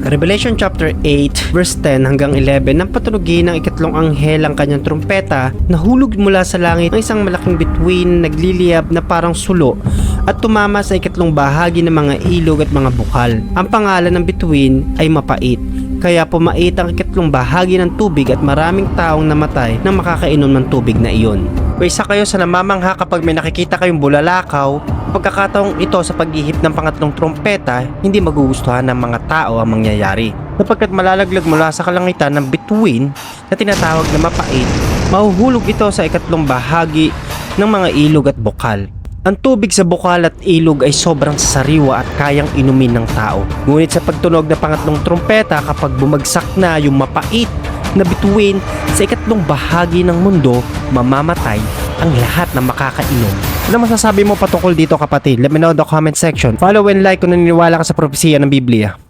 Revelation chapter 8 verse 10 hanggang 11, nang patunugin ng ikatlong anghel ang kanyang trumpeta, nahulog mula sa langit ang isang malaking bituin nagliliyab na parang sulo at tumama sa ikatlong bahagi ng mga ilog at mga bukal. Ang pangalan ng bituin ay Mapait. Kaya pumait ang ikatlong bahagi ng tubig at maraming taong namatay nang makakainom ng tubig na iyon. O isa kayo sa namamangha kapag may nakikita kayong bulalakaw, pagkakataong ito sa paghihip ng pangatlong trompeta, hindi magugustuhan ng mga tao ang mangyayari. Sapagkat malalaglag mula sa kalangitan ng bituin na tinatawag na Mapait, mahuhulog ito sa ikatlong bahagi ng mga ilog at bukal. Ang tubig sa bukal at ilog ay sobrang sariwa at kayang inumin ng tao. Ngunit sa pagtunog ng pangatlong trompeta, kapag bumagsak na yung mapait na bituin sa ikatlong bahagi ng mundo, mamamatay ang lahat na makakainom. Ano masasabi mo patungkol dito, kapatid? Let me know in the comment section. Follow and like kung naniniwala ka sa propesiya ng Biblia.